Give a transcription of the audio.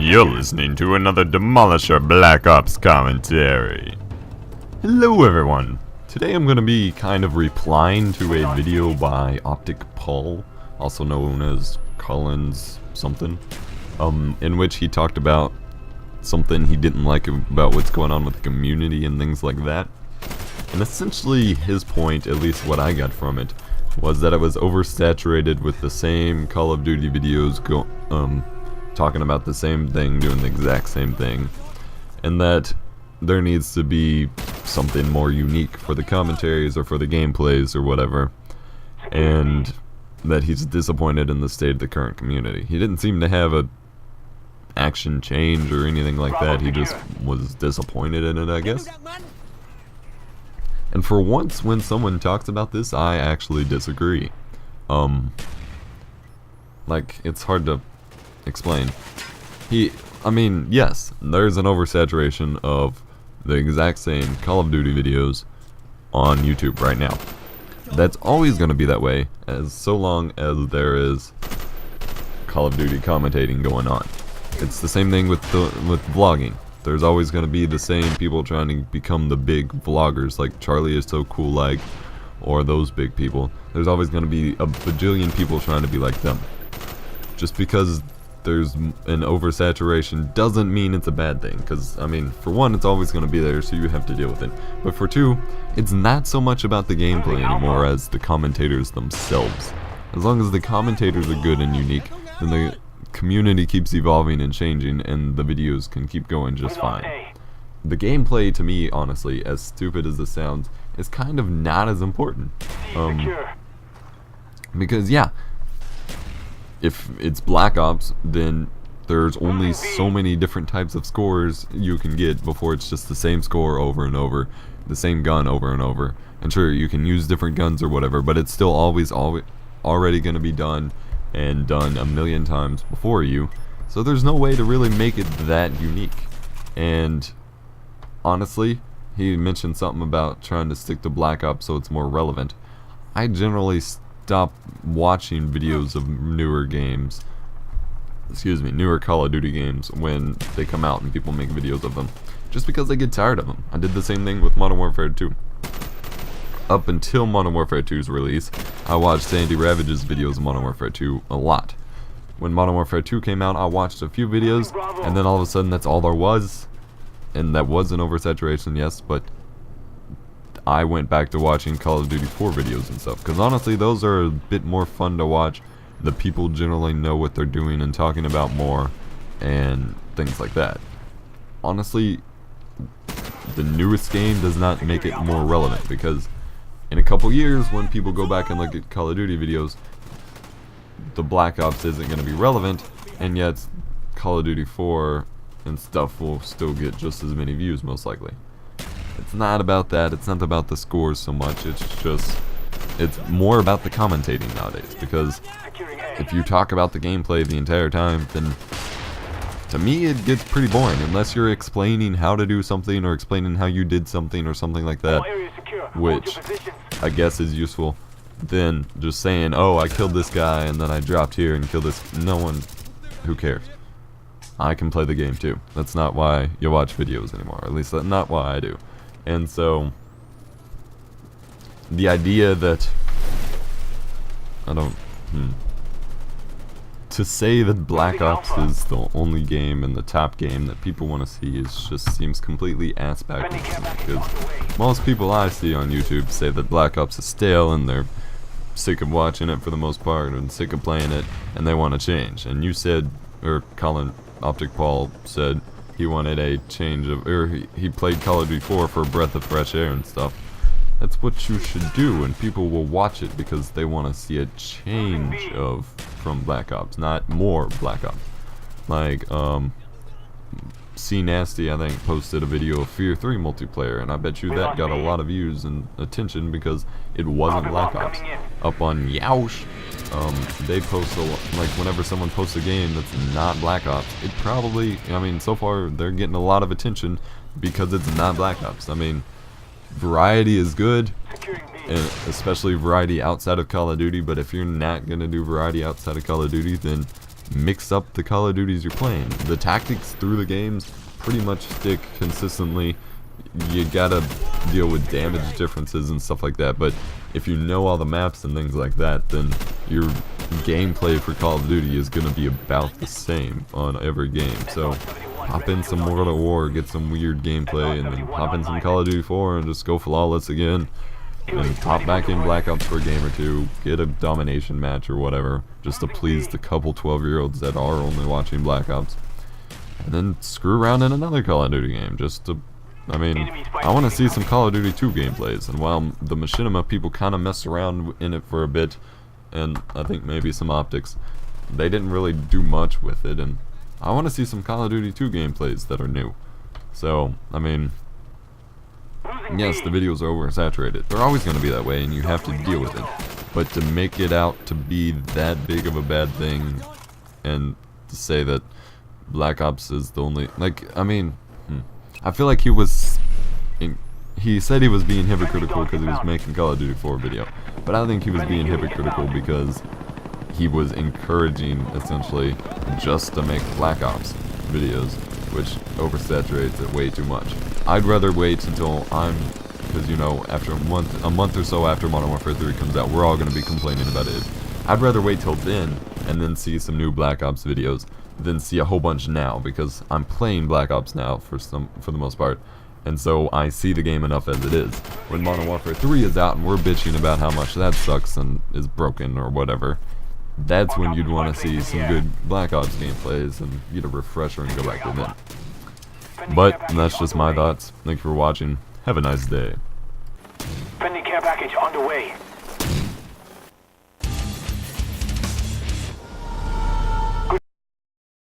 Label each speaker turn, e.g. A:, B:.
A: You're listening to another Demolisher Black Ops commentary. Hello everyone. Today I'm going to be kind of replying to a video by OpTiC IPauL, also known as Collins something, in which he talked about something he didn't like about what's going on with the community and things like that. And essentially his point, at least what I got from it, was that it was oversaturated with the same Call of Duty videos talking about the same thing, doing the exact same thing, and that there needs to be something more unique for the commentaries or for the gameplays or whatever, and that he's disappointed in the state of the current community. He didn't seem to have a action change or anything like that, he just was disappointed in it, I guess. And for once, when someone talks about this, I actually disagree. Like, it's hard to explain. I mean, yes, there's an oversaturation of the exact same Call of Duty videos on YouTube right now. That's always going to be that way, as so long as there is Call of Duty commentating going on. It's the same thing with vlogging. There's always going to be the same people trying to become the big vloggers, like Charlie is so cool like, or those big people. There's always going to be a bajillion people trying to be like them. Just because there's an oversaturation doesn't mean it's a bad thing, because, I mean, for one, it's always going to be there, so you have to deal with it. But for two, it's not so much about the gameplay anymore as the commentators themselves. As long as the commentators are good and unique, then the community keeps evolving and changing, and the videos can keep going just fine. The gameplay, to me, honestly, as stupid as this sounds, is kind of not as important. Because, yeah, if it's Black Ops, then there's only so many different types of scores you can get before it's just the same score over and over, the same gun over and over. And sure, you can use different guns or whatever, but it's still always already going to be done and done a million times before you, so there's no way to really make it that unique. And honestly, he mentioned something about trying to stick to Black Ops so it's more relevant. I generally stop watching videos of newer Call of Duty games when they come out and people make videos of them, just because I get tired of them. I did the same thing with Modern Warfare 2. Up until Modern Warfare 2's release, I watched Sandy Ravage's videos of Modern Warfare 2 a lot. When Modern Warfare 2 came out, I watched a few videos, and then all of a sudden that's all there was. And that was an oversaturation, yes, but I went back to watching Call of Duty 4 videos and stuff, because honestly, those are a bit more fun to watch. The people generally know what they're doing and talking about more, and things like that. Honestly, the newest game does not make it more relevant, because in a couple years, when people go back and look at Call of Duty videos, the Black Ops isn't going to be relevant, and yet Call of Duty 4 and stuff will still get just as many views, most likely. It's not about that, it's not about the scores so much, it's more about the commentating nowadays, because if you talk about the gameplay the entire time, then to me it gets pretty boring, unless you're explaining how to do something, or explaining how you did something, or something like that, which I guess is useful. Then just saying, oh, I killed this guy and then I dropped here and killed this, no one, who cares? I can play the game too. That's not why you watch videos anymore, at least that's not why I do. And so the idea that to say that Black Ops is the only game and the top game that people want to see just seems completely ass backwards to me, because most people I see on YouTube say that Black Ops is stale and they're sick of watching it for the most part and sick of playing it and they want to change. And you said, or OpTiC IPauL said he wanted a change of, or he played Call of Duty 4 for a breath of fresh air and stuff. That's what you should do, and people will watch it because they want to see a change from Black Ops, not more Black Ops. Like, C Nasty, I think, posted a video of Fear 3 multiplayer, and I bet you that got a lot of views and attention because it wasn't Black Ops. Up on Yoush, they post like whenever someone posts a game that's not Black Ops, it probably, I mean, so far they're getting a lot of attention because it's not Black Ops. I mean, variety is good, and especially variety outside of Call of Duty, but if you're not going to do variety outside of Call of Duty, then mix up the Call of Duties you're playing. The tactics through the games pretty much stick consistently. You gotta deal with damage differences and stuff like that, but if you know all the maps and things like that, then your gameplay for Call of Duty is gonna be about the same on every game. So hop in some World at War, get some weird gameplay, and then hop in some Call of Duty 4 and just go flawless again. And hop back in Black Ops for a game or two, get a domination match or whatever, just to please the couple 12-year-olds that are only watching Black Ops. And then screw around in another Call of Duty game, just to, I mean, I want to see some Call of Duty 2 gameplays. And while the Machinima people kind of messed around in it for a bit, and I think maybe some OpTics, they didn't really do much with it, and I want to see some Call of Duty 2 gameplays that are new. So, I mean, yes, the videos are oversaturated. They're always going to be that way, and you have to deal with it. But to make it out to be that big of a bad thing, and to say that Black Ops is the only, like, I mean, I feel like he said he was being hypocritical because he was making Call of Duty 4 video, but I think he was being hypocritical because he was encouraging, essentially, just to make Black Ops videos, which oversaturates it way too much. I'd rather wait until because you know, after a month or so after Modern Warfare 3 comes out, we're all going to be complaining about it. I'd rather wait till then and then see some new Black Ops videos than see a whole bunch now, because I'm playing Black Ops now for the most part, and so I see the game enough as it is. When Modern Warfare 3 is out and we're bitching about how much that sucks and is broken or whatever, that's when you'd want to see some good Black Ops gameplays and get a refresher and go back to them. But that's just my thoughts. Thank you for watching. Have a nice day.
B: Friendly care package underway.